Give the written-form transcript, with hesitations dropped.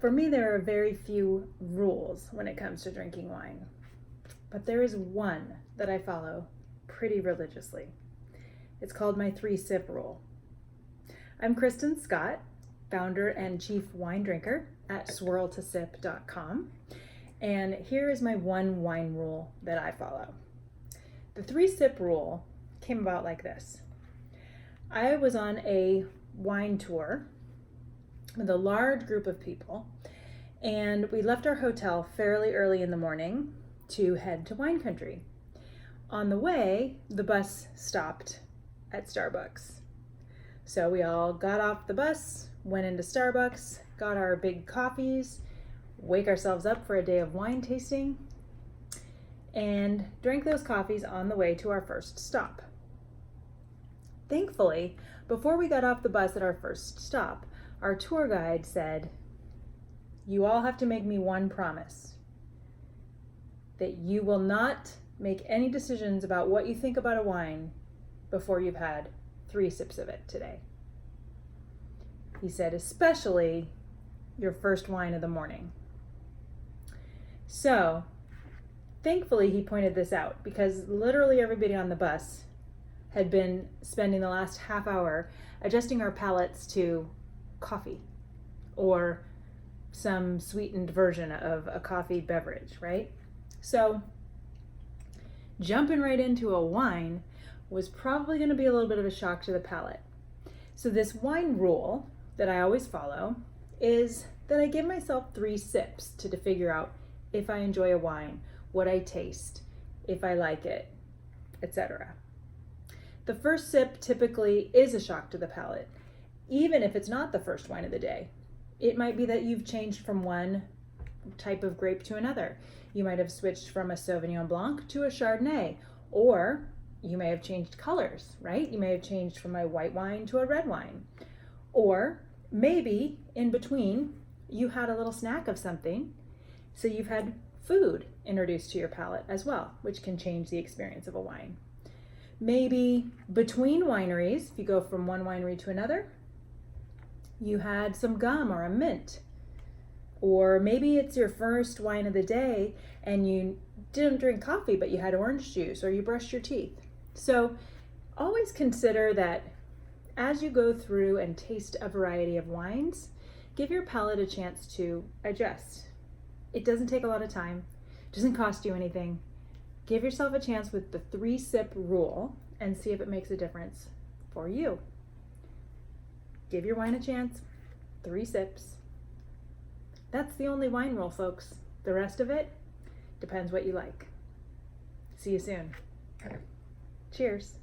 For me, there are very few rules when it comes to drinking wine, but there is one that I follow pretty religiously. It's called my 3-sip rule. I'm Kristen Scott, founder and chief wine drinker at swirl2sip.com, and here is my one wine rule that I follow. The 3-sip rule came about like this. I was on a wine tour with a large group of people, and we left our hotel fairly early in the morning to head to wine country. On the way, the bus stopped at Starbucks. So we all got off the bus, went into Starbucks, got our big coffees, wake ourselves up for a day of wine tasting, and drank those coffees on the way to our first stop. Thankfully, before we got off the bus at our first stop, our tour guide said, "You all have to make me one promise, that you will not make any decisions about what you think about a wine before you've had 3 sips of it today." He said, especially your first wine of the morning. So, thankfully he pointed this out because literally everybody on the bus had been spending the last half hour adjusting our palates to coffee or some sweetened version of a coffee beverage, right? So jumping right into a wine was probably going to be a little bit of a shock to the palate. So this wine rule that I always follow is that I give myself 3 sips to figure out if I enjoy a wine, what I taste, if I like it, etc. The first sip typically is a shock to the palate, even if it's not the first wine of the day. It might be that you've changed from one type of grape to another. You might have switched from a Sauvignon Blanc to a Chardonnay, or you may have changed colors, right? You may have changed from a white wine to a red wine. Or maybe in between, you had a little snack of something, so you've had food introduced to your palate as well, which can change the experience of a wine. Maybe between wineries, if you go from one winery to another, you had some gum or a mint. Or maybe it's your first wine of the day and you didn't drink coffee, but you had orange juice or you brushed your teeth. So always consider that as you go through and taste a variety of wines, give your palate a chance to adjust. It doesn't take a lot of time, it doesn't cost you anything. Give yourself a chance with the 3-sip rule and see if it makes a difference for you. Give your wine a chance, 3 sips. That's the only wine rule, folks. The rest of it depends what you like. See you soon. Cheers.